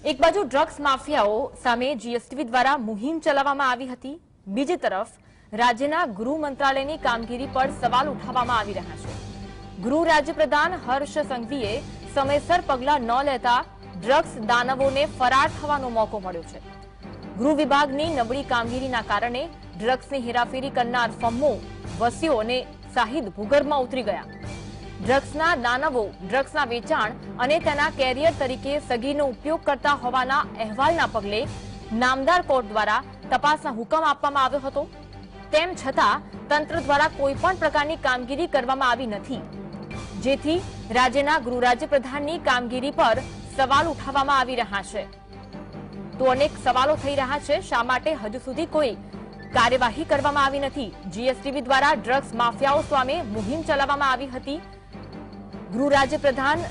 એક બાજુ ડ્રગ્સ માફિયાઓ સામે જીએસટીવી દ્વારા મુહિમ ચલાવવામાં આવી હતી, બીજી તરફ રાજ્યના ગૃહ મંત્રાલયની કામગીરી પર સવાલ ઉઠાવવામાં આવી રહ્યા છે। ગૃહ રાજ્યપ્રધાન હર્ષ સંઘવીએ સમયસર પગલાં ન લેતા ડ્રગ્સ દાનવોને ફરાર થવાનો મોકો મળ્યો છે। ગૃહ વિભાગની નબળી કામગીરીના કારણે ડ્રગ્સની હેરાફેરી કરનાર ફમ્મો વસીઓ અને શાહિદ ભૂગર્ભમાં ઉતરી ગયા। ડ્રગ્સના દાનવો ડ્રગ્સના વેચાણ અને તેના કેરિયર તરીકે સગીરનો ઉપયોગ કરતા હોવાના અહેવાલના પગલે નામદાર કોર્ટ દ્વારા તપાસના હુકમ આપવામાં આવ્યો હતો। તેમ છતાં તંત્ર દ્વારા કોઈપણ પ્રકારની કામગીરી કરવામાં આવી નથી, જેથી રાજ્યના ગૃહ રાજ્યપ્રધાનની કામગીરી પર સવાલ ઉઠાવવામાં આવી રહ્યા છે। તો અનેક સવાલો થઈ રહ્યા છે, શા માટે હજુ સુધી કોઈ કાર્યવાહી કરવામાં આવી નથી। જીએસટીવી દ્વારા ડ્રગ્સ માફિયાઓ સામે મુહિમ ચલાવવામાં આવી હતી। ગૃહ રાજ્યપ્રધાન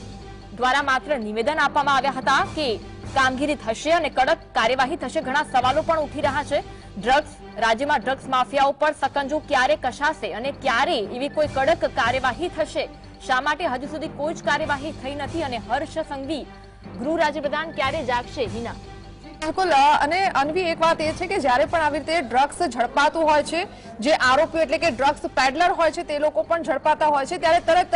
દ્વારા માત્ર નિવેદન આપવામાં આવ્યા હતા કે કામગીરી થશે અને કડક કાર્યવાહી થશે। ઘણા સવાલો પણ ઉઠી રહ્યા છે। રાજ્યમાં ડ્રગ્સ માફિયાઓ પર સકંજો ક્યારે કસાશે અને ક્યારે એવી કોઈ કડક કાર્યવાહી થશે, શા માટે હજુ સુધી કોઈ જ કાર્યવાહી થઈ નથી અને હર્ષ સંઘવી ગૃહ રાજ્યપ્રધાન ક્યારે જાગશે? હિના, બિલકુલ। અને અન્વી, એક વાત એ છે કે જ્યારે પણ આવી રીતે ડ્રગ્સ ઝડપાતું હોય છે, જે આરોપીઓ એટલે કે ડ્રગ્સ પેડલર હોય છે તે લોકો પણ ઝડપાતા હોય છે, ત્યારે તરત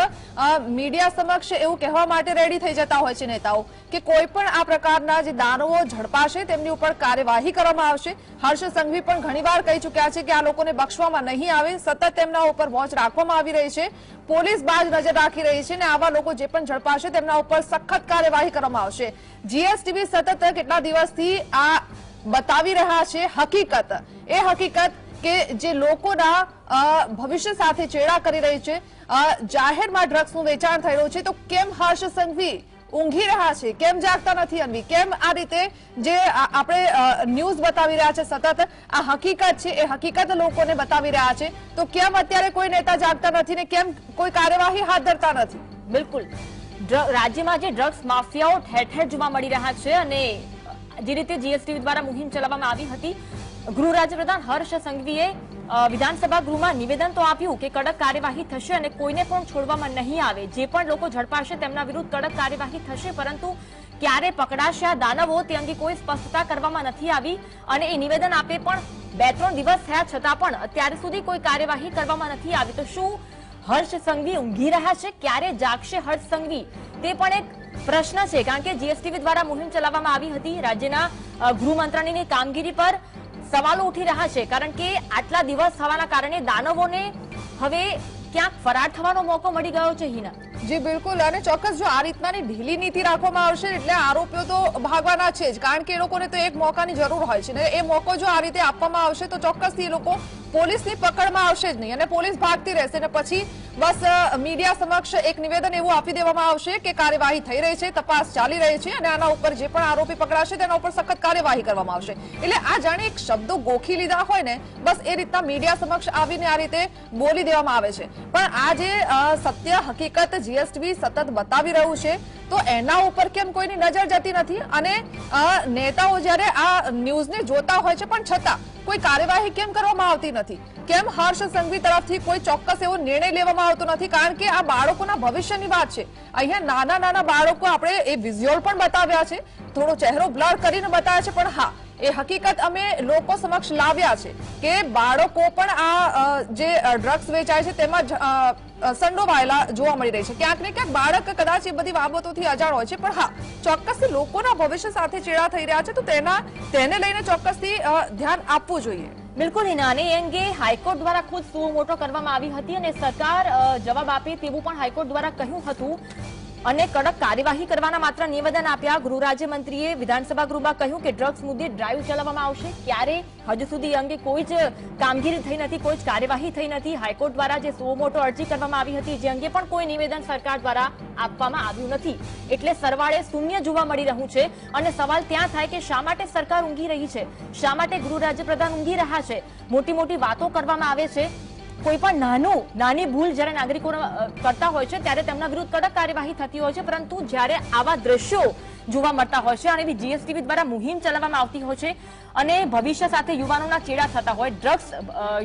મીડિયા સમક્ષ એવું કહેવા માટે રેડી થઈ જતા હોય છે નેતાઓ કે કોઈ પણ આ પ્રકારના જે દાનવો ઝડપાશે તેમની ઉપર કાર્યવાહી કરવામાં આવશે। હર્ષ સંઘવી પણ ઘણીવાર કહી ચૂક્યા છે કે આ લોકોને બક્ષવામાં નહીં આવે, સતત તેમના ઉપર વોચ રાખવામાં આવી રહી છે, પોલીસ બાજ નજર રાખી રહી છે અને આવા લોકો જે પણ ઝડપાશે તેમના ઉપર સખત કાર્યવાહી કરવામાં આવશે। જીએસટીવી સતત કેટલા દિવસથી આ બતાવી રહ્યા છે હકીકત, એ હકીકત કે જે લોકોના ભવિષ્ય સાથે ચેડા કરી રહી છે। જાહેરમાં ડ્રગ્સનું વેચાણ થઈ રહ્યું છે, તો કેમ હર્ષ સંઘવી ઊંઘી રહ્યા છે, કેમ જાગતા નથી? અન્વી, કેમ આ રીતે જે આપણે ન્યૂઝ બતાવી રહ્યા છે, સતત આ હકીકત છે એ હકીકત લોકોને બતાવી રહ્યા છે, તો કેમ અત્યારે કોઈ નેતા જાગતા નથી ને કેમ કોઈ કાર્યવાહી હાથ ધરતા નથી? બિલકુલ, રાજ્યમાં જે ડ્રગ્સ માફિયાઓ ઠેર ઠેર જોવા મળી રહ્યા છે અને જે રીતે જીએસટીવી દ્વારા મુહિમ ચલાવવામાં આવી હતી, ગૃહ રાજ્યપ્રધાન હર્ષ સંઘવીએ વિધાનસભા ગૃહમાં નિવેદન તો આપ્યું કે કડક કાર્યવાહી થશે અને કોઈને પણ છોડવામાં નહીં આવે, જે પણ લોકો ઝડપાશે તેમના વિરુદ્ધ કડક કાર્યવાહી થશે, પરંતુ ક્યારે પકડાશે આ દાનવો તે અંગે કોઈ સ્પષ્ટતા કરવામાં નથી આવી અને એ નિવેદન આપે પણ 2-3 દિવસ થયા છતાં પણ અત્યાર સુધી કોઈ કાર્યવાહી કરવામાં નથી આવી। તો શું હર્ષ સંઘવી ઊંઘી રહ્યા છે? ક્યારે જાગશે હર્ષ સંઘવી? તે પણ એક પ્રશ્ન છે, કારણ કે જીએસટીવી દ્વારા મુહિમ ચલાવવામાં આવી હતી। રાજ્યના ગૃહ મંત્રાલયની કામગીરી પર સવાલો ઉઠી રહ્યા છે, કારણ કે આટલા દિવસ થવાના કારણે દાનવોને હવે ક્યાંક ફરાર થવાનો મોકો મળી ગયો છે। હિના, જી બિલકુલ, અને ચોક્કસ જો આ રીતનાની ઢીલી નીતિ રાખવામાં આવશે એટલે આરોપીઓ તો ભાગવાના છે જ, કારણ કે એ લોકોને તો એક મોકાની જરૂર હોય છે ને એ મોકો જો આ રીતે આપવામાં આવશે તો ચોક્કસથી એ લોકો પોલીસની પકડમાં આવશે જ નહીં અને પોલીસ ભાગતી રહેશે ને પછી બસ મીડિયા સમક્ષ એક નિવેદન એવું આપી દેવામાં આવશે કે કાર્યવાહી થઈ રહી છે, તપાસ ચાલી રહી છે અને આના ઉપર જે પણ આરોપી પકડાશે તેના ઉપર સખત કાર્યવાહી કરવામાં આવશે। એટલે આ જાણે એક શબ્દો ગોખી લીધા હોય ને, બસ એ રીતના મીડિયા સમક્ષ આવીને આ રીતે બોલી દેવામાં આવે છે। પણ આ જે સત્ય હકીકત જીએસટીવી સતત બતાવી રહ્યું છે, તો એના ઉપર કેમ કોઈની નજર જતી નથી? અને નેતાઓ જ્યારે આ ન્યૂઝને જોતા હોય છે પણ છતાં કોઈ કાર્યવાહી કેમ કરવામાં આવતી નથી? કેમ હર્ષ સંઘવી તરફથી કોઈ ચોક્કસ એવો નિર્ણય લેવામાં આવતો નથી? કારણ કે આ બાળકોના ભવિષ્યની વાત છે। અહીંયા નાના નાના બાળકો, આપણે એ વિઝ્યુઅલ પણ બતાવ્યા છે, થોડો ચહેરો બ્લર કરીને બતાવ્યા છે, પણ હા, એ હકીકત અમે લોકો સમક્ષ લાવ્યા છે કે બાળકો પણ આ જે ડ્રગ્સ વેચાય છે તેમાં સંડોવાયેલા જોવા મળી રહી છે। ક્યાંક ને ક્યાંક બાળક કદાચ એ બધી બાબતોથી અજાણ હોય છે, પણ હા, ચોક્કસથી લોકોના ભવિષ્ય સાથે ચેડા થઈ રહ્યા છે, તો તેને લઈને ચોક્કસથી ધ્યાન આપવું જોઈએ। બિલકુલ હિના, અને એ અંગે હાઈકોર્ટ દ્વારા ખુદ સુઓ મોટો કરવામાં આવી હતી અને સરકાર જવાબ આપે તેવું પણ હાઈકોર્ટ દ્વારા કહ્યું હતું અને કડક કાર્યવાહી કરવાના માત્ર નિવેદન આપ્યા। ગૃહ રાજ્યમંત્રીએ વિધાનસભા ગૃહમાં કહ્યું કે ડ્રગ્સ મુદ્દે ડ્રાઈવ ચલાવવામાં આવશે, ક્યારે હજુ સુધી અંગે કોઈ જ કામગીરી થઈ નથી, કોઈ જ કાર્યવાહી થઈ નથી। હાઈકોર્ટ દ્વારા જે સુઓ મોટો અરજી કરવામાં આવી હતી, જે અંગે પણ કોઈ નિવેદન સરકાર દ્વારા આપવામાં આવ્યું નથી, એટલે સરવાળે શૂન્ય જોવા મળી રહ્યું છે અને સવાલ ત્યાં થાય કે શા માટે સરકાર ઊંઘી રહી છે, શા માટે ગૃહ રાજ્યપ્રધાન ઊંઘી રહ્યા છે? મોટી મોટી વાતો કરવામાં આવે છે, કોઈ પણ નાની ભૂલ જ્યારે નાગરિકો કરતા હોય છે ત્યારે તેમના વિરુદ્ધ કડક કાર્યવાહી થતી હોય છે, પરંતુ જ્યારે આવા દ્રશ્યો જોવા મળતા હોય છે અને જીએસટીવી દ્વારા મુહિમ ચલાવવામાં આવતી હોય છે અને ભવિષ્ય સાથે યુવાનોના ચેડા થતા હોય, ડ્રગ્સ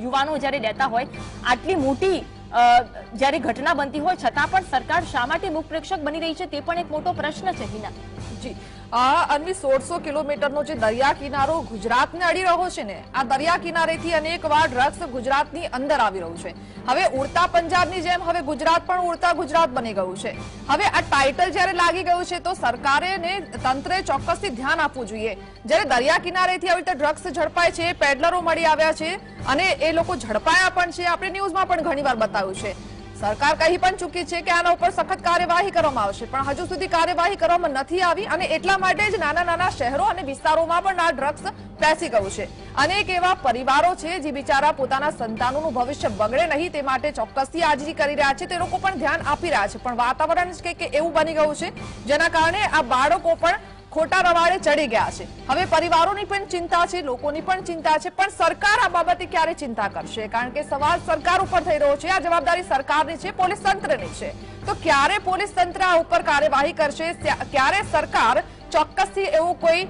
યુવાનો જ્યારે લેતા હોય, આટલી મોટી જ્યારે ઘટના બનતી હોય છતાં પણ સરકાર શા માટે મુખ પ્રેક્ષક બની રહી છે તે પણ એક મોટો પ્રશ્ન છે હિના। જી અન્વી 1600 કિલોમીટરનો જે દરિયા કિનારો ગુજરાતને અડી રહ્યો છે ને, આ દરિયા કિનારેથી અનેકવાર ડ્રગ્સ ગુજરાતની અંદર આવી રહ્યું છે. હવે ઉડતા પંજાબની જેમ હવે ગુજરાત પણ ઉડતા ગુજરાત બની ગયું છે. હવે આ ટાઇટલ જ્યારે લાગી ગયું છે તો સરકારે ને તંત્રે ચોક્કસથી ધ્યાન આપવું જોઈએ. જ્યારે દરિયા કિનારેથી આવી રીતે ડ્રગ્સ ઝડપાય છે, પેડલરો મળી આવ્યા છે અને એ લોકો ઝડપાયા પણ છે. આપણે ન્યૂઝમાં પણ ઘણીવાર બતાવ્યું છે. સરકાર કહી પણ ચૂકી છે કે આના ઉપર સખત કાર્યવાહી કરવામાં આવશે, પણ હજુ સુધી કાર્યવાહી કરવામાં નથી આવી અને એટલા માટે જ નાના નાના શહેરો અને વિસ્તારોમાં પણ આ ડ્રગ્સ પેસી ગયું છે. અનેક એવા પરિવારો છે જે બિચારા પોતાના સંતાનોનું ભવિષ્ય બગડે નહીં તે માટે ચોક્કસથી આજીજી કરી રહ્યા છે. તે લોકો પણ ધ્યાન આપી રહ્યા છે, પણ વાતાવરણ જ કંઈક એવું બની ગયું છે જેના કારણે આ બાળકો પણ ખોટા રવાડે ચડી ગયા છે. હવે પરિવારોની પણ ચિંતા છે, લોકોની પણ ચિંતા છે, પણ સરકાર આ બાબતે ક્યારે ચિંતા કરશે? કારણ કે સવાલ સરકાર ઉપર થઈ રહ્યો છે. આ જવાબદારી સરકારની છે, પોલીસ તંત્રની છે. તો ક્યારે પોલીસ તંત્ર આ ઉપર કાર્યવાહી કરશે? ક્યારે સરકાર ચોક્કસથી એવું કોઈ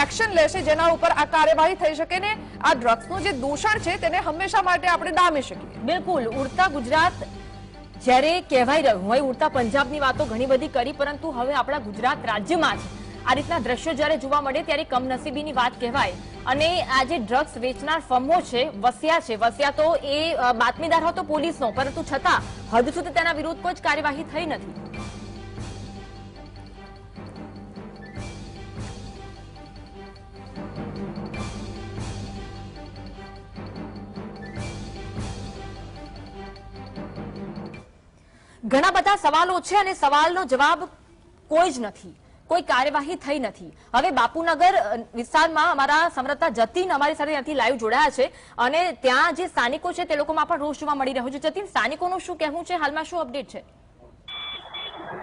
એક્શન લેશે જેના ઉપર આ કાર્યવાહી થઈ શકે ને આ ડ્રગ્સનું જે દૂષણ છે તેને હંમેશા માટે આપણે ડામી શકીએ? બિલકુલ. ઉડતા ગુજરાત જ્યારે કહેવાઈ રહ્યું હોય, ઉડતા પંજાબની વાતો ઘણી બધી કરી, પરંતુ હવે આપણા ગુજરાત રાજ્યમાં જ આ રીતના દ્રશ્યો જ્યારે જોવા મળે ત્યારે કમનસીબીની વાત કહેવાય. અને આ જે ડ્રગ્સ વેચનાર ફર્મો છે, વસ્યા તો એ બાતમીદાર હતો પોલીસનો, પરંતુ છતાં હદ સુધી તેના વિરુદ્ધ કોઈ જ કાર્યવાહી થઈ નથી. ઘણા બધા સવાલો છે અને સવાલનો જવાબ કોઈ જ નથી. કોઈ કાર્યવાહી થઈ નથી. હવે બાપુનગર વિસ્તારમાં અમારા સંવાદદાતા જતીન અમારી સાથે ત્યાંથી લાઈવ જોડાયા છે અને ત્યાં જે સ્થાનિકો છે તે લોકોમાં પણ રોષ જોવા મળી રહ્યો છે. જતીન, સ્થાનિકોનું શું કહેવું છે? હાલમાં શું અપડેટ છે?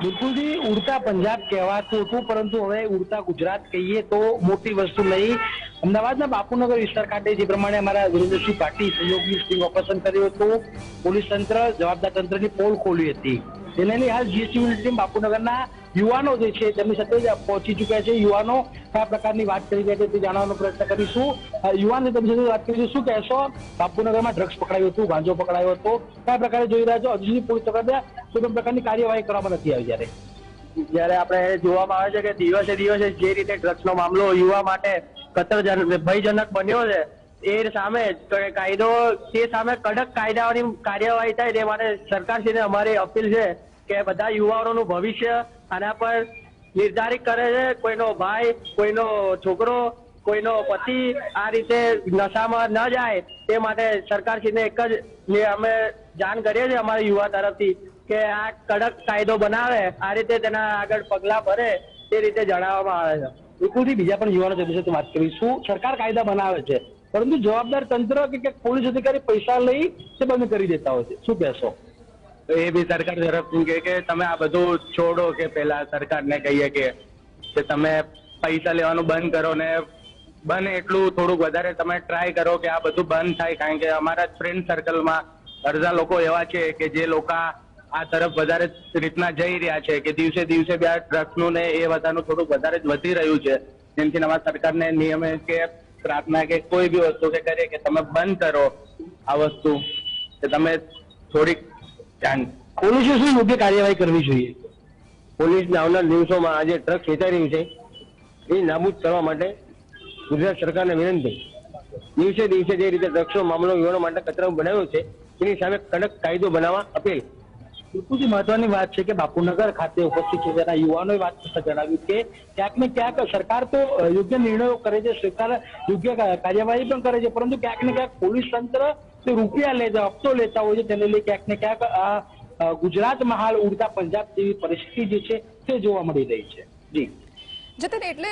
બિલકુલજી, ઉડતા પંજાબ કહેવાતું હતું, પરંતુ હવે ઉડતા ગુજરાત કહીએ તો મોટી વસ્તુ નહીં. અમદાવાદના બાપુનગર વિસ્તાર ખાતે જે પ્રમાણે અમારા વિરેન્દ્રસિંહ પાટી સહયોગી સ્ટિંગ ઓપરેશન કર્યું હતું, પોલીસ તંત્ર જવાબદાર તંત્રની પોલ ખોલી હતી. તેને લઈ હાલ જીએસટી ટીમ બાપુનગરના યુવાનો જે છે તેમની સાથે પહોંચી ચુક્યા છે. યુવાનો કયા પ્રકારની વાત કરી રહ્યા છે તે જાણવાનો પ્રયત્ન કરીશું. યુવાન તેમની સાથે વાત કરીશું. શું કહેશો? બાપુનગરમાં ડ્રગ્સ પકડાયું હતું, ગાંજો પકડાયો હતો, કયા પ્રકારે જોઈ રહ્યા છો? હજુ સુધી પોલીસ તંત્ર કોઈ પ્રકારની કાર્યવાહી કરવામાં નથી આવી. જયારે આપણે જોવામાં આવે છે કે દિવસે દિવસે જે રીતે ડ્રગ્સનો મામલો યુવા માટે ભયજનક બન્યો છે, એ સામે કાયદો તે સામે કડક કાયદાઓની કાર્યવાહી થાય તે માટે સરકારશ્રીને અમારી અપીલ છે કે બધા યુવાનોનું ભવિષ્ય આના પર નિર્ધારિત કરે છે. કોઈનો ભાઈ, કોઈનો છોકરો, કોઈનો પતિ આ રીતે નશામાં ન જાય તે માટે સરકારશ્રીને એક જ અમે જાણ કરીએ છીએ અમારા યુવા તરફથી કે આ કડક કાયદો બનાવે, આ રીતે તેના આગળ પગલાં ભરે તે રીતે જણાવવામાં આવે છે. બિલકુલથી બીજા પણ યુવાનો તેમની સાથે વાત કરીશું. સરકાર કાયદા બનાવે છે, પરંતુ જવાબદાર તંત્ર કે પોલીસ અધિકારી પૈસા લઈ તે બંધ કરી દેતા હોય છે. શું કહેશો? એ બી સરકાર તરફથી કે તમે આ બધું છોડો, કે પેલા સરકારને કહીએ કે તમે પૈસા લેવાનું બંધ કરો ને બને એટલું થોડુંક વધારે તમે ટ્રાય કરો કે આ બધું બંધ થાય. કારણ કે અમારા ફ્રેન્ડ સર્કલમાં અડધા લોકો એવા છે કે જે લોકો આ તરફ વધારે રીતના જઈ રહ્યા છે કે દિવસે દિવસે બે ડ્રગ્સનું ને એ બધાનું થોડુંક વધારે જ વધી રહ્યું છે. જેમથી અમારા સરકારને નિયમે કે પ્રાર્થના કે કોઈ બી વસ્તુ કે કરે કે તમે બંધ કરો આ વસ્તુ, કે તમે થોડીક પોલીસે શું યોગ્ય કાર્યવાહી કરવી જોઈએ? પોલીસને આવનાર દિવસોમાં આજે ડ્રગ્સ વેચાઈ રહ્યું છે એ નાબૂદ કરવા માટે ગુજરાત સરકારને વિનંતી. દિવસે દિવસે જે રીતે ડ્રગ્સનો મામલો યુવાનો માટે કચરો બનાવ્યો છે તેની સામે કડક કાયદો બનાવવા અપીલ. બિલકુલ મહત્વની વાત છે કે બાપુનગર ખાતે ઉપસ્થિત છે તેના યુવાનોએ વાત જણાવ્યું કે ક્યાંક ને ક્યાંક સરકાર તો યોગ્ય નિર્ણયો કરે છે, સરકાર યોગ્ય કાર્યવાહી પણ કરે છે, પરંતુ ક્યાંક ને ક્યાંક પોલીસ તંત્ર તે રૂપિયા લે છે, હપ્તો લેતા હોય છે. તેને લઈ ક્યાંક ને ક્યાંક આ ગુજરાતમાં હાલ ઉડતા પંજાબ જેવી પરિસ્થિતિ જે છે તે જોવા મળી રહી છે. જી જતીન, એટલે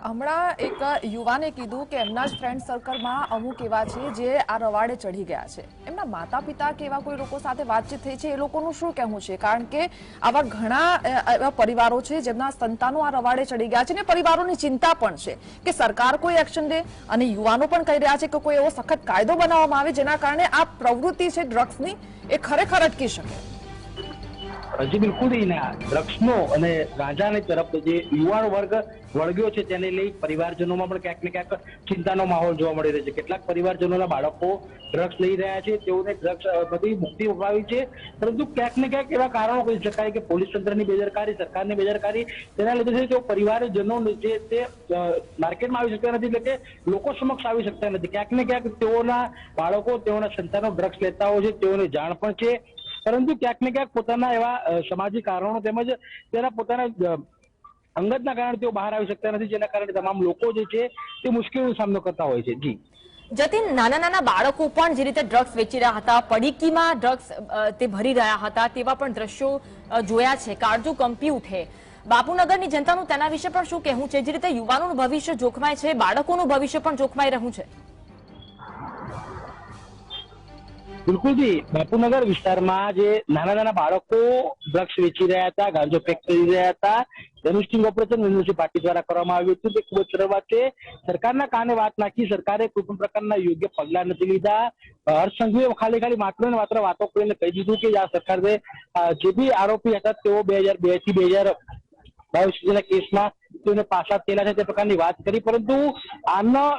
હમણાં એક યુવાને કીધું કે એમના જ ફ્રેન્ડ સર્કલમાં અમુક એવા છે જે આ રવાડે ચઢી ગયા છે. એમના માતા પિતા કે એવા કોઈ લોકો સાથે વાતચીત થઈ છે? એ લોકોનું શું કહેવું છે? કારણ કે આવા ઘણા એવા પરિવારો છે જેમના સંતાનો આ રવાડે ચડી ગયા છે ને પરિવારોની ચિંતા પણ છે કે સરકાર કોઈ એક્શન લે, અને યુવાનો પણ કહી રહ્યા છે કે કોઈ એવો સખત કાયદો બનાવવામાં આવે જેના કારણે આ પ્રવૃત્તિ છે ડ્રગ્સની એ ખરેખર અટકી શકે. જી બિલકુલ ના ડ્રગ્સનો અને ગાંજાની તરફ જે યુવાન વર્ગ વળગ્યો છે તેને લઈ પરિવારજનોમાં પણ ક્યાંક ને ક્યાંક ચિંતાનો માહોલ જોવા મળી રહ્યો છે. કેટલાક પરિવારજનોના બાળકો ડ્રગ્સ લઈ રહ્યા છે, તેઓને ડ્રગ્સ બધી મુક્તિ અપાવી છે, પરંતુ ક્યાંક ને ક્યાંક એવા કારણો કહી શકાય કે પોલીસ તંત્રની બેદરકારી, સરકારની બેદરકારી, તેના લીધે છે તેઓ પરિવારજનો જે તે માર્કેટમાં આવી શકતા નથી, એટલે કે લોકો સમક્ષ આવી શકતા નથી. ક્યાંક ને ક્યાંક તેઓના બાળકો, તેઓના સંતાનો ડ્રગ્સ લેતા હોય છે, તેઓને જાણ પણ છે, પરંતુ ક્યાંક ને ક્યાંક પોતાના એવા સામાજિક કારણો તેમજ તેના પોતાના અંગતના કારણે તેઓ બહાર આવી શકતા નથી, જેના કારણે તમામ લોકો જે છે તે મુશ્કેલીનો સામનો કરતા હોય છે. જી જતીન, નાના નાના બાળકો પણ જે રીતે ડ્રગ્સ વેચી રહ્યા હતા, પડીકીમાં ડ્રગ્સ તે ભરી રહ્યા હતા, તેવા પણ દ્રશ્યો જોયા છે. કાળજું કંપી ઉઠે. બાપુનગરની જનતાનું તેના વિશે પણ શું કહેવું છે? જે રીતે યુવાનોનું ભવિષ્ય જોખમાય છે, બાળકોનું ભવિષ્ય પણ જોખમાઈ રહ્યું છે. બિલકુલ જી, બાપુનગર વિસ્તારમાં જે નાના નાના બાળકો ડ્રગ્સ વેચી રહ્યા હતા, ગાંજો પેક કરી રહ્યા હતા, તેનું સ્ટિંગ ઓપરેશન મ્યુનિસિપાલિટી દ્વારા કરવામાં આવ્યું હતું. તે ખૂબ જ સરળ વાત છે. સરકારના કાને વાત નાખી, સરકારે કોઈ પણ પ્રકારના યોગ્ય પગલા નથી લીધા. હર્ષ સંઘવીએ ખાલી માત્ર ને માત્ર વાતો કરીને કહી દીધું કે આ સરકારે જે બી આરોપી હતા તેઓ 2002 થી 2022 સુધીના કેસમાં તેઓને પાછા થયેલા છે તે પ્રકારની વાત કરી, પરંતુ આના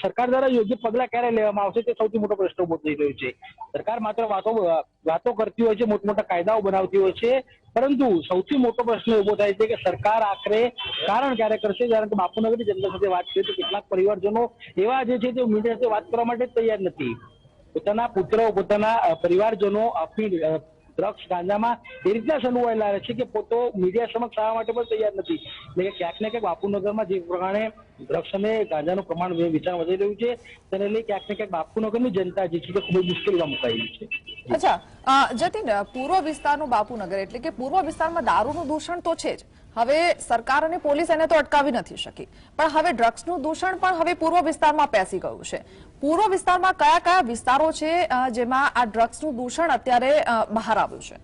સરકાર દ્વારા યોગ્ય પગલા ક્યારે લેવામાં આવશે તે સૌથી મોટો પ્રશ્ન ઉભો થઈ રહ્યો છે. સરકાર માત્ર વાતો કરતી હોય છે, મોટા કાયદાઓ બનાવતી હોય છે, પરંતુ સૌથી મોટો પ્રશ્ન ઉભો થાય છે કે સરકાર આખરે કારણ ક્યારે કરશે. કારણ કે બાપુનગરની જનતા સાથે વાત કરીએ તો કેટલાક પરિવારજનો એવા જે છે તે મીડિયા સાથે વાત કરવા માટે તૈયાર નથી. પોતાના પુત્રો, પોતાના પરિવારજનો ડ્રગ્સ, ગાંજામાં એ રીતના સંડોવાયેલા રહે છે કે પોતો મીડિયા સમક્ષ આવવા માટે પણ તૈયાર નથી. એટલે કે ક્યાંક ને ક્યાંક બાપુનગરમાં જે પ્રમાણે ડ્રગ્સ અને ગાંજાનું પ્રમાણ વેચાણ વધી રહ્યું છે, તેને લઈ ક્યાંક ને ક્યાંક બાપુનગરની જનતા જે છે તે ખૂબ જ મુશ્કેલીમાં મુકાયેલી છે. અચ્છા જતીન, પૂર્વ વિસ્તારનું બાપુનગર એટલે કે પૂર્વ વિસ્તારમાં દારૂનું દૂષણ તો છે જ. હવે સરકાર અને પોલીસ એને તો અટકાવી નથી શકી, પણ હવે ડ્રગ્સનું દૂષણ પણ હવે પૂર્વ વિસ્તારમાં પેસી ગયું છે. પૂર્વ વિસ્તારમાં કયા કયા વિસ્તારો છે જેમાં આ ડ્રગ્સનું દૂષણ અત્યારે બહાર આવ્યું છે?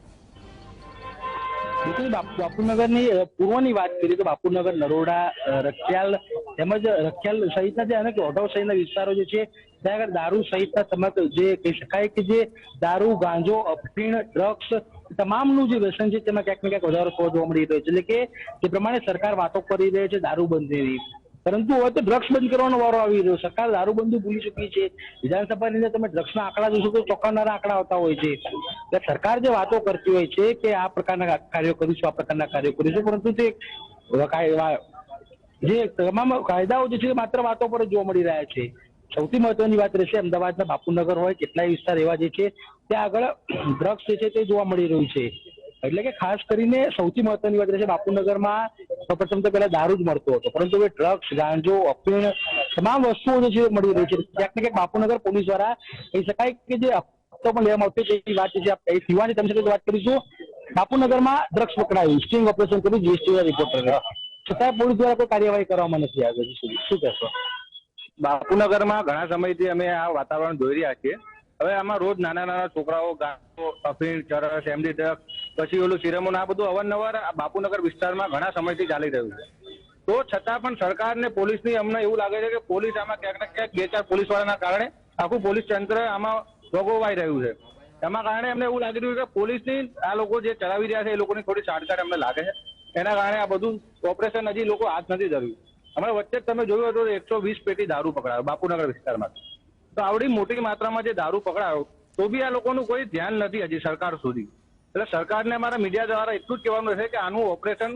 બાપુનગરની પૂર્વની વાત કરીએ તો બાપુનગર, નરોડા, રખિયાલ તેમજ રખિયાલ સહિતના જે અનેક ઓઢવ સહિતના વિસ્તારો જે છે ત્યાં આગળ દારૂ સહિતના તમામ જે કહી શકાય કે જે દારૂ, ગાંજો, અફીણ, ડ્રગ્સ તમામનું જે વ્યસન છે તેમાં ક્યાંક ને ક્યાંક વધારો જોવા મળી રહ્યો છે. એટલે કે જે પ્રમાણે સરકાર વાતો કરી રહી છે દારૂ બંધીની, પરંતુ હવે તો ડ્રગ્સ બંધ કરવાનો વારો આવી રહ્યો. સરકાર દારૂબંધી ભૂલી ચૂકી છે. વિધાનસભાની અંદર તમે ડ્રગ્સના આંકડા જોશો તો ચોંકાવનારા આંકડા આવતા હોય છે. એટલે સરકાર જે વાતો કરતી હોય છે કે આ પ્રકારના કાર્યો કરીશું, આ પ્રકારના કાર્યો કરીશું, પરંતુ તે જે તમામ કાયદાઓ જે છે માત્ર વાતો પર જ જોવા મળી રહ્યા છે. સૌથી મહત્વની વાત રહેશે અમદાવાદના બાપુનગર હોય, કેટલાય વિસ્તાર એવા જે છે ત્યાં આગળ ડ્રગ્સ જે છે તે જોવા મળી રહ્યું છે. એટલે કે ખાસ કરીને સૌથી મહત્વની વાત રહેશે બાપુનગરમાં સૌપ્રથમ તો પહેલા દારૂ જ મળતો હતો, પરંતુ હવે ડ્રગ્સ, ગાંજો, અફીણ તમામ વસ્તુઓ જે છે મળી રહી છે. ક્યાંક ને ક્યાંક બાપુનગર પોલીસ દ્વારા કહી શકાય કે જે હપ્તો પણ લેવામાં આવતો તેની વાત છે. શિવાની તમે સાથે વાત કરીશું. બાપુનગરમાં ડ્રગ્સ પકડાયું, સ્ટિંગ ઓપરેશન કર્યું, જીએસટી રિપોર્ટર, છતાં પોલીસ દ્વારા કોઈ કાર્યવાહી કરવામાં નથી આવી સુધી. શું કહેશો? બાપુનગરમાં ઘણા સમયથી અમે આ વાતાવરણ જોઈ રહ્યા છીએ. હવે આમાં રોજ નાના નાના છોકરાઓ ગાંજો, અફીણ, ચરસ, એમડી ડ્રગ્સ, પછી ઓલું સિરમોન, આ બધું અવારનવાર બાપુનગર વિસ્તારમાં ઘણા સમયથી ચાલી રહ્યું છે. તો છતાં પણ સરકાર ને પોલીસની અમને એવું લાગે છે કે પોલીસ આમાં ક્યાંક ને ક્યાંક 2-4 પોલીસવાળાના કારણે આખું પોલીસ તંત્ર આમાં ભોગવાઈ રહ્યું છે. એના કારણે અમને એવું લાગી રહ્યું કે પોલીસની આ લોકો જે ચલાવી રહ્યા છે એ લોકોની થોડી સાડકાટ અમને લાગે છે. એના કારણે આ બધું ઓપરેશન હજી લોકો હાથ નથી ધર્યું. હમણાં વચ્ચે જ તમે જોયું હતું 120 પેટી દારૂ પકડાયો બાપુનગર વિસ્તારમાં. તો આવડી મોટી માત્રામાં જે દારૂ પકડાયો તો બી આ લોકોનું કોઈ ધ્યાન નથી હજી સરકાર સુધી. એટલે સરકારને અમારા મીડિયા દ્વારા એટલું જ કહેવાનું છે કે આનું ઓપરેશન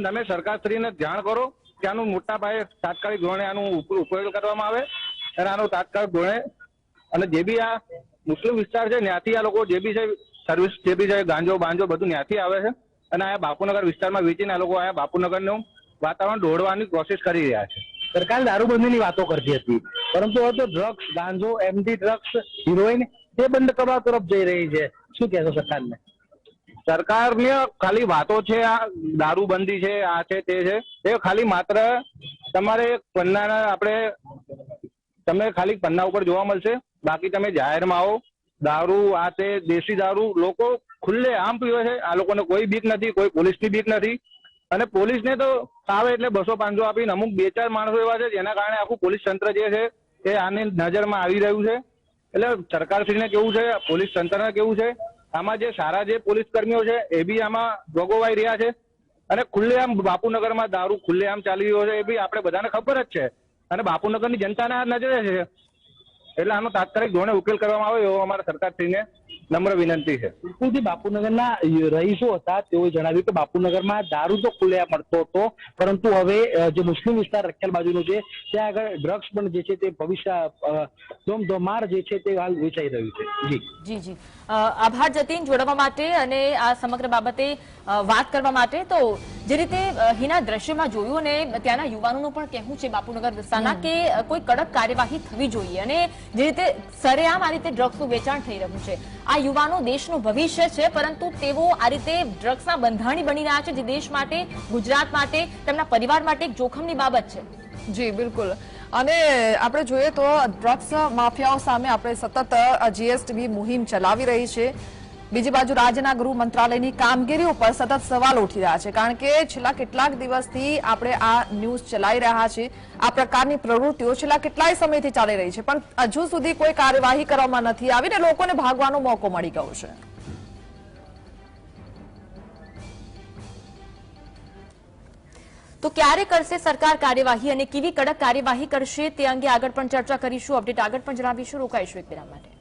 તમે સરકારશ્રીને જાણ કરો કે આનું મોટા પાયે તાત્કાલિક ધોરણે આનું ઉપયોગ કરવામાં આવે અને આનું તાત્કાલિક ધોરણે અને જે બી આ મુસ્લિમ વિસ્તાર છે ત્યાંથી આ લોકો જે બી છે સર્વિસ જે બી છે ગાંજો બાંજો બધું ત્યાંથી આવે છે અને આ બાપુનગર વિસ્તારમાં વેચીને આ લોકો આ બાપુનગરનું વાતાવરણ દોડવાની કોશિશ કરી રહ્યા છે. સરકાર દારૂબંધીની વાતો કરતી હતી, પરંતુ હવે તો ડ્રગ્સ, ગાંજો, એમડી ડ્રગ્સ, હિરોઈન તે બંધ કરવા તરફ જઈ રહી છે. શું કહેશો સરકારને? સરકારની ખાલી વાતો છે, આ દારૂબંધી છે, આ છે તે છે, એ ખાલી માત્ર તમારે પન્નાના આપણે તમે ખાલી પન્ના ઉપર જોવા મળશે. બાકી તમે જાહેરમાં આવો, દારૂ આ તે દેશી દારૂ લોકો ખુલ્લે આમ પીવે છે. આ લોકોને કોઈ બીક નથી, કોઈ પોલીસની બીક નથી. અને પોલીસને તો આવે એટલે 200-500 આપીને અમુક 2-4 માણસો એવા છે જેના કારણે આખું પોલીસ તંત્ર જે છે એ આની નજરમાં આવી રહ્યું છે. એટલે સરકારશ્રીને કેવું છે, પોલીસ તંત્રને કેવું છે આમાં જે સારા જે પોલીસ કર્મીઓ છે એ બી આમાં ભોગવાઈ રહ્યા છે, અને ખુલ્લેઆમ બાપુનગરમાં દારૂ ખુલ્લેઆમ ચાલી રહ્યો છે એ બી આપણે બધાને ખબર જ છે, અને બાપુનગરની જનતાના નજરે છે. એટલે આનો તાત્કાલિક ધોરણે ઉકેલ કરવામાં આવે એવો અમારા સરકારશ્રીને નમ્ર વિનંતી છે. બિલકુલ, બાપુનગરના રહીશો હતા તેઓએ જણાવ્યું કે બાપુનગરમાં દારૂ તો ખુલ્લેઆમ મળતો હતો, પરંતુ હવે જે મુસ્લિમ વિસ્તાર રખિયાલ બાજુનો છે ત્યાં આગળ ડ્રગ્સ પણ જે છે તે ભવિષ્ય ધોમધોમાર જે છે તે હાલ વેચાઈ રહ્યું છે. જી જી આભાર જતીન જોડવા માટે અને આ સમગ્ર બાબતે વાત કરવા માટે. તો જે રીતે હિના દ્રશ્યમાં જોયું અને ત્યાંના યુવાનોનું પણ કહેવું છે બાપુનગર વિસ્તારના કે કોઈ કડક કાર્યવાહી થવી જોઈએ, અને જે રીતે સરેઆમ આ રીતે ડ્રગ્સનું વેચાણ થઈ રહ્યું છે, આ યુવાનો દેશનું ભવિષ્ય છે, પરંતુ તેઓ આ રીતે ડ્રગ્સના બંધાણી બની રહ્યા છે, જે દેશ માટે, ગુજરાત માટે, તેમના પરિવાર માટે એક જોખમની બાબત છે. જી બિલકુલ. અને આપણે જોઈએ તો ડ્રગ્સ માફિયાઓ સામે આપણે સતત જીએસટીબી મુહિમ ચલાવી રહી છે. બીજી બાજુ રાજ્યના ગૃહ મંત્રાલયની કામગીરી ઉપર સતત સવાલ ઉઠી રહ્યા છે, કારણ કે છેલ્લા કેટલાક દિવસથી આપણે આ ન્યૂઝ ચલાવી રહ્યા છીએ. આ પ્રકારની પ્રવૃત્તિઓ છેલ્લા કેટલાય સમયથી ચાલી રહી છે, પણ હજુ સુધી કોઈ કાર્યવાહી કરવામાં નથી આવી ને લોકોને ભાગવાનો મોકો મળી ગયો છે. તો ક્યારે કરશે સરકાર કાર્યવાહી અને કેવી કડક કાર્યવાહી કરશે તે અંગે આગળ પણ ચર્ચા કરીશું. અપડેટ આગળ પણ જણાવીશું. રોકાઈશું એક વિરામ માટે.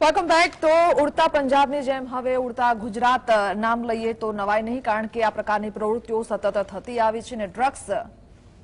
Welcome back. તો ઉડતા પંજાબની જેમ હવે ઉડતા ગુજરાત નામ લઈએ તો નવાય નહીં, કારણ કે આ પ્રકારની પ્રવૃત્તિઓ સતત થતી આવી છે અને ડ્રગ્સ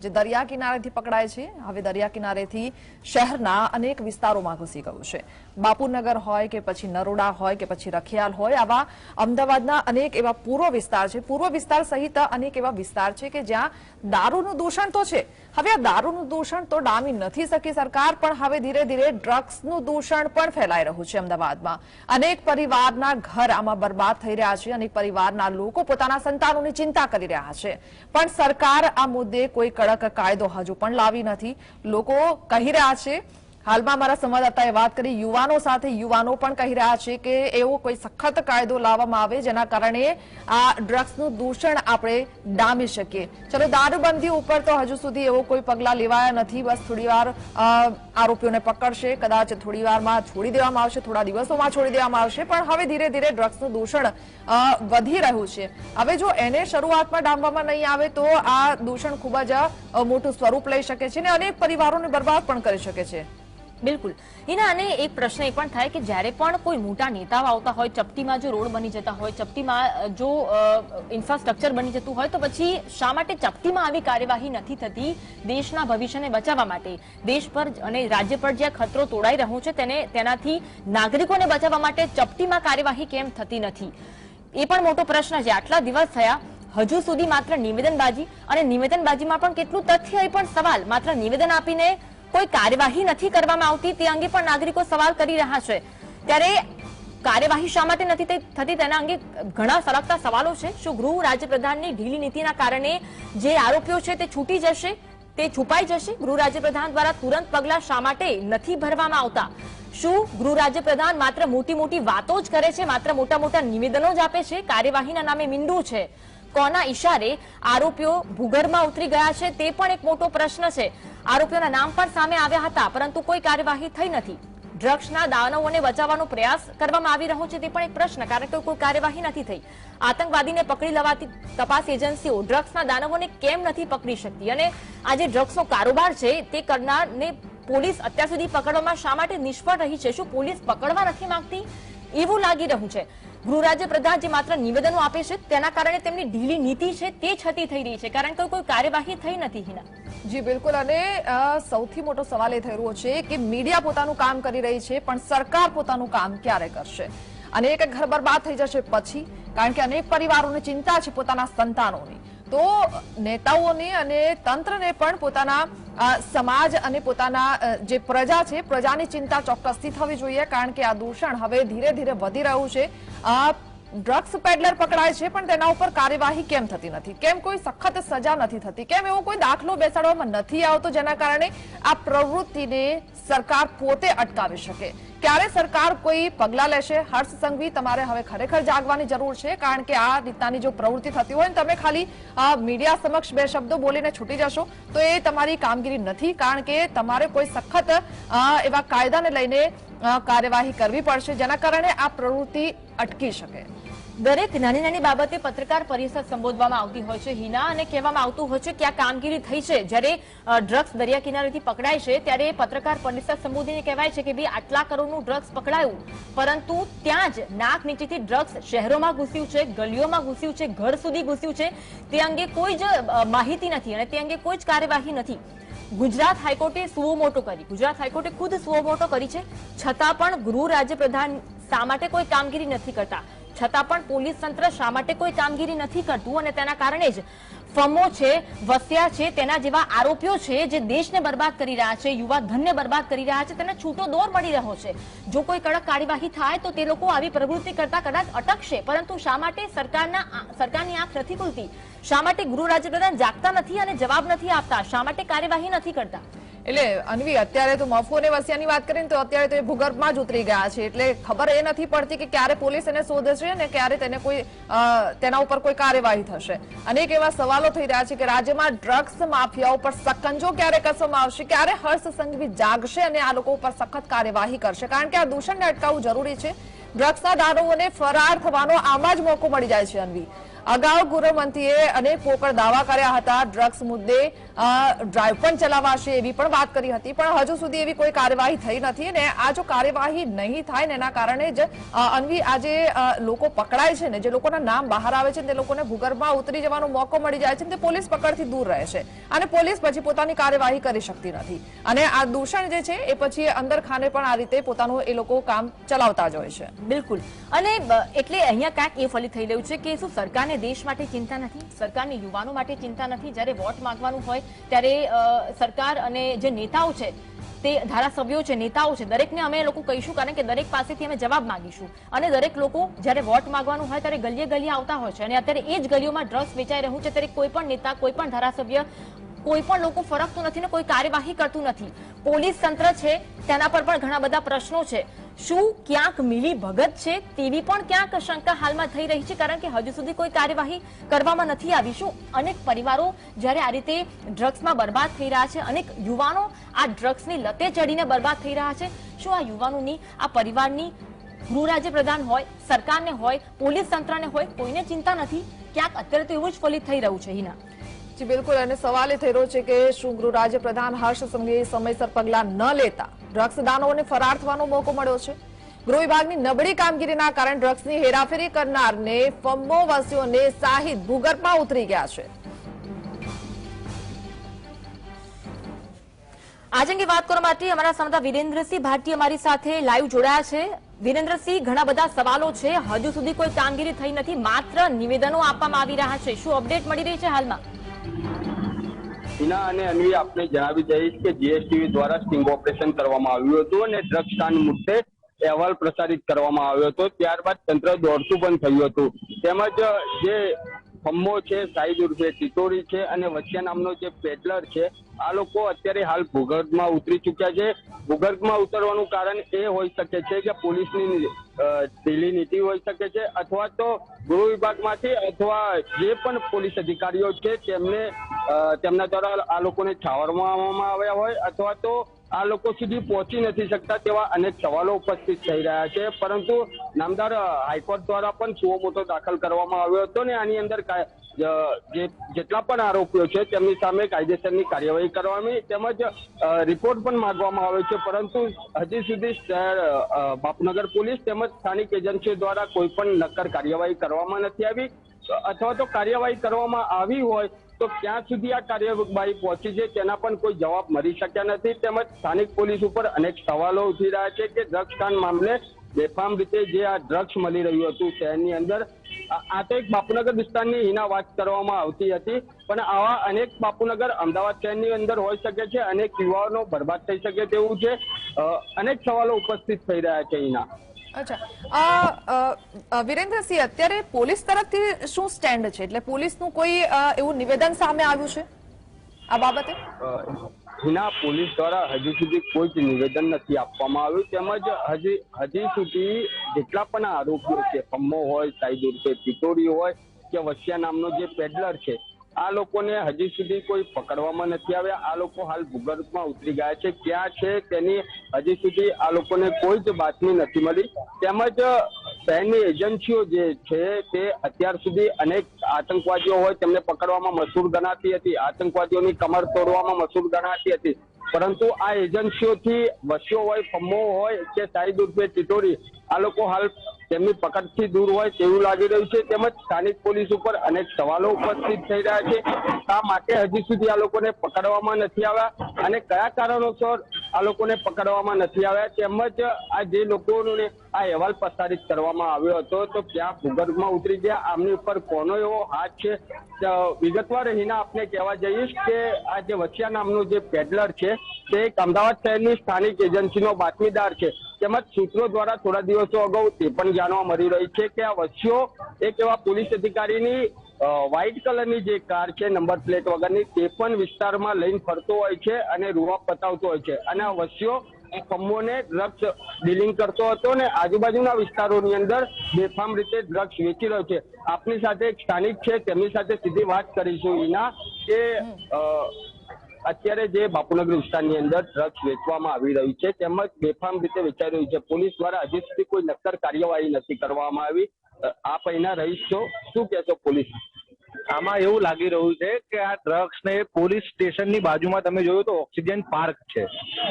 જે દરિયા કિનારેથી પકડાય છે હવે દરિયા કિનારેથી શહેરના અનેક વિસ્તારોમાં ઘૂસી ગયું છે. બાપુનગર હોય કે પછી નરોડા હોય કે પછી રખિયાલ હોય, આવા અમદાવાદના અનેક એવા પૂર્વ વિસ્તાર છે, પૂર્વ વિસ્તાર સહિત અનેક એવા વિસ્તાર છે કે જ્યાં દારૂનું દૂષણ તો છે. હવે આ દારૂનું દૂષણ તો ડામી નથી શકી સરકાર, પણ હવે ધીરે ધીરે ડ્રગ્સનું દૂષણ પણ ફેલાઈ રહ્યું છે અમદાવાદમાં. અનેક પરિવારના ઘર આમાં બરબાદ થઈ રહ્યા છે, અનેક પરિવારના લોકો પોતાના સંતાનોની ચિંતા કરી રહ્યા છે, પણ સરકાર આ મુદ્દે કોઈ કડક કાયદો હજુ પણ લાવી નથી. લોકો કહી રહ્યા છે, હાલમાં અમારા સંવાદદાતાએ વાત કરી યુવાનો સાથે, યુવાનો પણ કહી રહ્યા છે કે એવો કોઈ સખત કાયદો લાવવામાં આવે જેના કારણે આ ડ્રગ્સનું દૂષણ આપણે ડામી શકીએ. ચલો, દારૂબંધી ઉપર તો હજુ સુધી એવો કોઈ પગલા લેવાયા નથી. બસ થોડીવાર આરોપીઓને પકડશે, કદાચ થોડીવારમાં છોડી દેવામાં આવશે, થોડા દિવસોમાં છોડી દેવામાં આવશે, પણ હવે ધીરે ધીરે ડ્રગ્સનું દૂષણ વધી રહ્યું છે. હવે જો એને શરૂઆતમાં ડામવામાં નહીં આવે તો આ દૂષણ ખૂબ જ મોટું સ્વરૂપ લઈ શકે છે અને અનેક પરિવારોને બરબાદ પણ કરી શકે છે. બિલકુલ. એના અને એક પ્રશ્ન એ પણ થાય કે જ્યારે પણ કોઈ મોટા નેતાઓ આવતા હોય, ચપટીમાં જો રોડ બની જતા હોય, ચપટીમાં જો ઇન્ફ્રાસ્ટ્રક્ચર બની જતું હોય, તો પછી શા માટે ચપટીમાં આવી કાર્યવાહી નથી થતી દેશના ભવિષ્યને બચાવવા માટે? દેશ પર અને રાજ્ય પર જે ખતરો તોડાઈ રહ્યો છે તેનાથી નાગરિકોને બચાવવા માટે ચપટીમાં કાર્યવાહી કેમ થતી નથી? એ પણ મોટો પ્રશ્ન છે. આટલા દિવસ થયા, હજુ સુધી માત્ર નિવેદનબાજી, અને નિવેદનબાજીમાં પણ કેટલું તથ્ય, એ પણ સવાલ. માત્ર નિવેદન આપીને કોઈ કાર્યવાહી નથી કરવામાં આવતી, તે અંગે પણ નાગરિકો સવાલ કરી રહ્યા છે. ત્યારે કાર્યવાહી શા માટે નથી થતી તેના અંગે ઘણા સળગતા સવાલો છે. શું ગૃહ રાજ્યપ્રધાનની ઢીલી નીતિના કારણે જે આરોપીઓ છે તે છૂટી જશે, તે છુપાઈ જશે? ગૃહ રાજ્યપ્રધાન દ્વારા તુરંત પગલા શા માટે નથી ભરવામાં આવતા? શું ગૃહ રાજ્યપ્રધાન માત્ર મોટી મોટી વાતો જ કરે છે, માત્ર મોટા મોટા નિવેદનો જ આપે છે? કાર્યવાહીના નામે મીંડું છે. કોના ઇશારે આરોપીઓ ભૂગર્ભમાં ઉતરી ગયા છે તે પણ એક મોટો પ્રશ્ન છે. આરોપીઓના નામ પણ સામે આવ્યા હતા, પરંતુ કોઈ કાર્યવાહી થઈ નથી. ડ્રગ્સના દાનવોને બચાવવાનો પ્રયાસ કરવામાં આવી રહ્યો છે તે પણ એક પ્રશ્ન, કારણ કે કોઈ કાર્યવાહી નથી થઈ. આતંકવાદીને પકડી લેવાતી તપાસ એજન્સીઓ ડ્રગ્સના દાનવોને કેમ નથી પકડી શકતી? અને આ જે ડ્રગ્સનો કારોબાર છે તે કરનારને પોલીસ અત્યાર સુધી પકડવામાં શા માટે નિષ્ફળ રહી છે? શું પોલીસ પકડવા નથી માંગતી એવું લાગી રહ્યું છે? ગૃહ રાજ્ય પ્રધાન જે માત્ર નિવેદનો આપે છે તેના કારણે તેમની ઢીલી નીતિ છે તે છતી થઈ રહી છે, કારણ કે કોઈ કાર્યવાહી થઈ નથી. હિના જી બિલકુલ, અને સૌથી મોટો સવાલ એ થઈ રહ્યો છે કે મીડિયા પોતાનું કામ કરી રહી છે, પણ સરકાર પોતાનું કામ ક્યારે કરશે? અને એક ઘર બરબાદ થઈ જશે પછી, કારણ કે અનેક પરિવારોને ચિંતા છે પોતાના સંતાનોની. તો નેતાઓની અને તંત્રને પણ પોતાના સમાજ અને પોતાના જે પ્રજા છે પ્રજાની ચિંતા ચોક્કસથી થવી જોઈએ, કારણ કે આ દૂષણ હવે ધીરે ધીરે વધી રહ્યું છે. ડ્રગ્સ પેડલર પકડાય છે પણ તેના ઉપર કાર્યવાહી કેમ થતી નથી? કેમ કોઈ સખત સજા નથી થતી? કેમ એવો કોઈ દાખલો બેસાડવામાં નથી આવતો જેના કારણે આ પ્રવૃત્તિને સરકાર પોતે અટકાવી શકે? ક્યારે સરકાર કોઈ પગલા લેશે? હર્ષ સંઘવી, તમારે હવે ખરેખર જાગવાની જરૂર છે, કારણ કે આ રીતની જો પ્રવૃત્તિ થતી હોય ને તમે ખાલી મીડિયા સમક્ષ બે શબ્દો બોલીને છૂટી જશો તો એ તમારી કામગીરી નથી, કારણ કે તમારે કોઈ સખત એવા કાયદાને લઈને કાર્યવાહી કરવી પડશે જેના કારણે આ પ્રવૃત્તિ અટકી શકે. દરેક નાની નાની બાબતે પત્રકાર પરિષદ સંબોધવામાં આવતી હોય છે હિના, અને કહેવામાં આવતું હોય છે કે આ કામગીરી થઈ છે. જ્યારે ડ્રગ્સ દરિયા કિનારેથી પકડાય છે ત્યારે પત્રકાર પરિષદ સંબોધીને કહેવાય છે કે ભાઈ આટલા કરોડનું ડ્રગ્સ પકડાયું, પરંતુ ત્યાં જ નાક નીચેથી ડ્રગ્સ શહેરોમાં ઘૂસ્યું છે, ગલીઓમાં ઘૂસ્યું છે, ઘર સુધી ઘૂસ્યું છે. તે અંગે કોઈ જ માહિતી નથી અને તે અંગે કોઈ જ કાર્યવાહી નથી. ગુજરાત હાઈકોર્ટે સુઓ મોટો કરી, ગુજરાત હાઈકોર્ટે ખુદ સુઓ મોટો કરી છે, છતાં પણ ગૃહ રાજ્ય પ્રધાન શા માટે કોઈ કામગીરી નથી કરતા? છતાં પણ પોલીસ તંત્ર શા માટે કોઈ કામગીરી નથી કરતું? અને તેના કારણે જ ફમો છે, વસ્યા છે, તેના જેવા આરોપીઓ છે જે દેશને બરબાદ કરી રહ્યા છે, યુવા ધનને બરબાદ કરી રહ્યા છે, તેને છૂટો દોર મળી રહ્યો છે. જો કોઈ કડક કાર્યવાહી થાય તો તે લોકો આવી પ્રવૃત્તિ કરતા કદાચ અટકશે, પરંતુ શા માટે સરકારની આંખ નથી ખુલતી? શા માટે ગૃહ રાજ્યપ્રધાન જાગતા નથી અને જવાબ નથી આપતા? શા માટે કાર્યવાહી નથી કરતા? એટલે અન્વી, અત્યારે તો મફુ અને વસિયાની વાત કરીને તો અત્યારે તો એ ભૂગર્ભમાં જ ઉતરી ગયા છે, એટલે ખબર એ નથી પડતી કે ક્યારે પોલીસ એને શોધશે અને ક્યારે તેને કોઈ તેના ઉપર કોઈ કાર્યવાહી થશે. અનેક એવા સવાલો થઈ રહ્યા છે કે રાજ્યમાં ડ્રગ્સ માફિયાઓ પર સકંજો ક્યારે કસવામાં આવશે? ક્યારે હર્ષ સંઘવી જાગશે અને આ લોકો ઉપર સખત કાર્યવાહી કરશે? કારણ કે આ દૂષણને અટકાવવું જરૂરી છે. ડ્રગ્સના દારૂઓને ફરાર થવાનો આમાં જ મોકો મળી જાય છે. અન્વી, અગાઉ ગૃહમંત્રીએ અનેક પોકળ દાવા કર્યા હતા, ડ્રગ્સ મુદ્દે ડ્રાઈવ પણ ચલાવાશે એવી પણ વાત કરી હતી, પણ હજુ સુધી એવી કોઈ કાર્યવાહી થઈ નથી. અને આ જો કાર્યવાહી નહીં થાય ને એના કારણે જ અન્વી આજે લોકો પકડાય છે ને, જે લોકોના નામ બહાર આવે છે તે લોકોને ભૂગર્ભમાં ઉતરી જવાનો મોકો મળી જાય છે, તે પોલીસ પકડથી દૂર રહે છે અને પોલીસ પછી પોતાની કાર્યવાહી કરી શકતી નથી. અને આ દૂષણ જે છે એ પછી અંદર ખાને પણ આ રીતે પોતાનું એ લોકો કામ ચલાવતા જ હોય છે. બિલકુલ. અને એટલે અહીંયા ક્યાંક એ ફલિત થઈ રહ્યું છે કે શું સરકારને દેશ માટે ચિંતા નથી? સરકારની યુવાનો માટે ચિંતા નથી? જ્યારે વોટ માંગવાનું હોય ત્યારે સરકાર અને જે નેતાઓ છે તે ધારાસભ્યો છે, નેતાઓ છે, દરેકને અમે લોકો કહીશું, કારણ કે દરેક પાસેથી અમે જવાબ માંગીશું. અને દરેક લોકો જ્યારે વોટ માંગવાનું હોય ત્યારે ગલીએ ગલીએ આવતા હોય છે, અને અત્યારે એ જ ગલીઓમાં ડ્રગ્સ વેચાઈ રહ્યું છે, ત્યારે કોઈ પણ નેતા, કોઈ પણ ધારાસભ્ય, કોઈ પણ લોકો ફરકતું નથી ને કોઈ કાર્યવાહી કરતું નથી. પોલીસ તંત્ર છે તેના પર પણ ઘણા બધા પ્રશ્નો છે. શું ક્યાંક મિલી ભગત છે તેવી પણ ક્યાંક શંકા હાલમાં થઈ રહી છે, કારણ કે હજુ સુધી કોઈ કાર્યવાહી કરવામાં નથી આવી. શું અનેક પરિવારો જ્યારે આ રીતે ડ્રગ્સમાં બરબાદ થઈ રહ્યા છે, અનેક યુવાનો આ ડ્રગ્સની લતે ચડીને બરબાદ થઈ રહ્યા છે, શું આ યુવાનોની, આ પરિવારની ગૃહ રાજ્ય પ્રધાન હોય, સરકારને હોય, પોલીસ તંત્રને હોય, કોઈને ચિંતા નથી? ક્યાંક અત્યારે તો એવું જ ફલિત થઈ રહ્યું છે. હિના જી બિલકુલ, અને સવાલ એ થઈ રહ્યો છે કે શું ગૃહ રાજ્ય પ્રધાન હર્ષ સંઘવીએ સમયસર પગલા ન લેતા ડ્રગ્સ દાનવોને ફરાર થવાનો મોકો મળ્યો છે? ગૃહ વિભાગની નબળી કામગીરીના કારણે ડ્રગ્સની હેરાફેરી કરનારને ફમોવાસીઓને સાહિદ ભૂગર્ભમાં ઉતરી ગયા છે. આજ અંગે વાત કરવા માટે અમારા સંવાદદાતા વિરેન્દ્રસિંહ ભાટી અમારી સાથે લાઈવ જોડાયા છે. વિરેન્દ્રસિંહ, ઘણા બધા સવાલો છે, હજુ સુધી કોઈ કામગીરી થઈ નથી, માત્ર નિવેદનો આપવામાં આવી રહ્યા છે. શું અપડેટ મળી રહી છે હાલમાં? હિના અને અન્વી, આપને જણાવી દઈશ કે જીએસટીવી દ્વારા સ્ટિંગ ઓપરેશન કરવામાં આવ્યું હતું અને ડ્રગ્સ કાંડ મુદ્દે અહેવાલ પ્રસારિત કરવામાં આવ્યો હતો. ત્યારબાદ તંત્ર દોડતું પણ થયું હતું. તેમજ જે ફમ્મો છે, સાઈદ ઉર્ફે ટિટોરી છે અને વસિયા નામનો જે પેડલર છે, આ લોકો અત્યારે હાલ ભૂગર્ભમાં ઉતરી ચુક્યા છે. ભૂગર્ભમાં ઉતરવાનું કારણ એ હોઈ શકે છે કે પોલીસની ઢીલી નીતિ હોઈ શકે છે, અથવા તો ગૃહ વિભાગમાંથી અથવા જે પણ પોલીસ અધિકારીઓ છે તેમના દ્વારા આ લોકોને છાવરવામાં આવ્યા હોય, અથવા તો આ લોકો સુધી પહોંચી નથી શકતા તેવા અનેક સવાલો ઉપસ્થિત થઈ રહ્યા છે. પરંતુ નામદાર હાઈકોર્ટ દ્વારા પણ સુઓ મોટો દાખલ કરવામાં આવ્યો હતો ને આની અંદર જેટલા પણ આરોપીઓ છે તેમની સામે કાયદેસરની કાર્યવાહી કરવામાં તેમજ રિપોર્ટ પણ માંગવામાં આવ્યો છે. પરંતુ હજી સુધી બાપુનગર પોલીસ તેમજ સ્થાનિક એજન્સીઓ દ્વારા કોઈ પણ નક્કર કાર્યવાહી કરવામાં નથી આવી, અથવા તો કાર્યવાહી કરવામાં આવી હોય તો ક્યાં સુધી આ કાર્યવાહી પહોંચી છે તેના પણ કોઈ જવાબ મળી શક્યા નથી. તેમજ સ્થાનિક પોલીસ ઉપર અનેક સવાલો ઉઠી રહ્યા છે કે ડ્રગ્સ કાંડ મામલે બેફામ રીતે જે આ ડ્રગ્સ મળી રહ્યું હતું શહેરની અંદર, આ તો એક બાપુનગર વિસ્તારની હિના વાત કરવામાં આવતી હતી, પણ આવા અનેક બાપુનગર અમદાવાદ શહેરની અંદર હોઈ શકે છે. અનેક યુવાઓનો બરબાદ થઈ શકે તેવું છે. અનેક સવાલો ઉપસ્થિત થઈ રહ્યા છે હિના. અચ્છા, વિરેન્દ્રસિંહ, અત્યારે પોલીસ તરફથી શું સ્ટેન્ડ છે? એટલે પોલીસનું કોઈ એવું નિવેદન સામે આવ્યું છે આ બાબતે? હિના, પોલીસ દ્વારા હજુ સુધી કોઈ જ નિવેદન નથી આપવામાં આવ્યું. તેમજ હજી સુધી જેટલા પણ આરોપીઓ છે, ફમ્મો હોય, સાઈદ ઉર્ફે પિટોરી હોય કે વસિયા નામનો જે પેડલર છે, આ લોકોને હજી સુધી કોઈ પકડવામાં નથી આવ્યા. આ લોકો હાલ ભૂગર્ભમાં ઉતરી ગયા છે. ક્યાં છે તેની હજી સુધી આ લોકોને કોઈ જ બાતમી નથી મળી. તેમજ શહેરની એજન્સીઓ જે છે તે અત્યાર સુધી અનેક આતંકવાદીઓ હોય તેમને પકડવામાં મશહૂર ગણાતી હતી, આતંકવાદીઓની કમર તોડવામાં મશહૂર ગણાતી હતી. પરંતુ આ એજન્સીઓથી વસીઓ હોય, ફમ્મો હોય કે સાઈદ ઉર્ફે ટિટોરી, આ લોકો હાલ તેમની પકડથી દૂર હોય તેવું લાગી રહ્યું છે. તેમજ સ્થાનિક પોલીસ ઉપર અનેક સવાલો ઉપસ્થિત થઈ રહ્યા છે. શા માટે હજી સુધી આ લોકોને પકડવામાં નથી આવ્યા અને કયા કારણોસર આ લોકોને પકડવામાં નથી આવ્યા, તેમજ આ જે લોકોને આ અહેવાલ પ્રસારિત કરવામાં આવ્યો હતો તો ક્યાં ભૂગર્ભમાં ઉતરી ગયા, આમની ઉપર કોનો એવો હાથ છે? વિગતવાર હિના આપને કહેવા જઈશ કે આ જે વસિયા નામનો જે પેડલર છે તે એક અમદાવાદ શહેરની સ્થાનિક એજન્સીનો બાતમીદાર છે. તેમજ સૂત્રો દ્વારા થોડા દિવસો અગાઉ તે પણ જાણવા મળી રહી છે કે આ વસીઓ એક એવા પોલીસ અધિકારીની વ્હાઇટ કલરની જે કાર છે નંબર પ્લેટ વગરની, તે પણ વિસ્તારમાં લઈને ફરતો હોય છે અને રૂવાબ બતાવતો હોય છે. અને આ વસીઓ ફમ્મોને ડ્રગ્સ ડીલિંગ કરતો હતો ને આજુબાજુના વિસ્તારોની અંદર બેફામ રીતે ડ્રગ્સ વેચી રહ્યો છે. આપની સાથે એક સ્થાનિક છે, તેમની સાથે સીધી વાત કરીશું હિના કે અત્યારે જે બાપુનગર વિસ્તારની અંદર ડ્રગ્સ વેચવામાં આવી રહ્યું છે તેમજ બેફામ રીતે વેચાઈ રહ્યું છે, પોલીસ દ્વારા હજી સુધી કોઈ નક્કર કાર્યવાહી નથી કરવામાં આવી. આપ અહીંના રહીશ છો, શું કહેશો પોલીસ? આમાં એવું લાગી રહ્યું છે કે આ ડ્રગ્સ ને પોલીસ સ્ટેશનની બાજુમાં તમે જોયું તો ઓક્સિજન પાર્ક છે,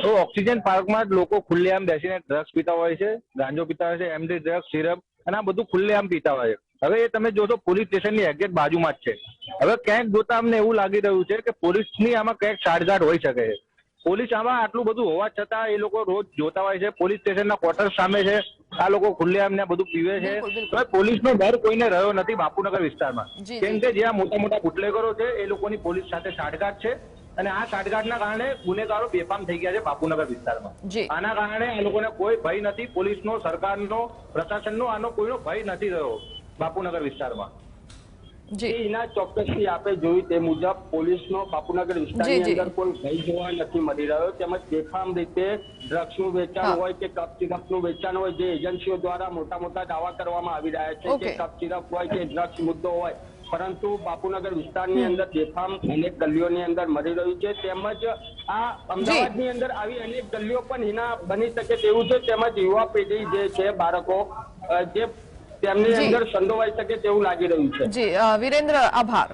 તો ઓક્સિજન પાર્કમાં જ લોકો ખુલ્લેઆમ બેસીને ડ્રગ્સ પીતા હોય છે, ગાંજો પીતા હોય છે, એમડી ડ્રગ્સ, સિરપ અને આ બધું ખુલ્લેઆમ પીતા હોય છે. હવે એ તમે જોશો પોલીસ સ્ટેશનની એક્ઝેક્ટ બાજુમાં જ છે. હવે ક્યાંક જોતા અમને એવું લાગી રહ્યું છે કે પોલીસની આમાં ક્યાંક સાઠગાંઠ હોઈ શકે છે. પોલીસ આમાં આટલું બધું હોવા છતાં એ લોકો રોજ જોતા હોય છે. પોલીસ સ્ટેશનના ક્વાર્ટર સામે છે, આ લોકો ખુલ્લેઆમ ને બધું પીવે છે. હવે પોલીસનો ડર કોઈને રહ્યો નથી બાપુનગર વિસ્તારમાં, કેમ કે જ્યાં મોટા મોટા બુટલેગરો છે એ લોકોની પોલીસ સાથે સાઠગાંઠ છે અને આ સાઠગાંઠના કારણે ગુનેગારો બેફામ થઈ ગયા છે બાપુનગર વિસ્તારમાં. આના કારણે આ લોકોને કોઈ ભય નથી, પોલીસનો, સરકારનો, પ્રશાસનનો આનો કોઈનો ભય નથી રહ્યો બાપુનગર વિસ્તારમાં. એના ચોક્કસથી આપે જોયું તે મુજબ પોલીસનો બાપુનગર વિસ્તારની અંદર કોઈ ભય જોવા નથી મળી રહ્યો. તેમજ બેફામ રીતે ડ્રગ્સનું વેચાણ હોય કે કપ સિરપનું વેચાણ હોય, જે એજન્સીઓ દ્વારા મોટા મોટા દાવા કરવામાં આવી રહ્યા છે કે કપ સિરપ હોય કે ડ્રગ્સ મુદ્દો હોય, પરંતુ બાપુનગર વિસ્તારની અંદર બેફામ અનેક ગલીઓની અંદર મળી રહ્યું છે. તેમજ આ અમદાવાદની અંદર આવી અનેક ગલીઓ પણ હિના બની શકે તેવું છે. તેમજ યુવા પેઢી જે છે, બાળકો જે તેમની અંદર સંડોવાઈ શકે તેવું લાગી રહ્યું છે. જી વિરેન્દ્ર, આભાર.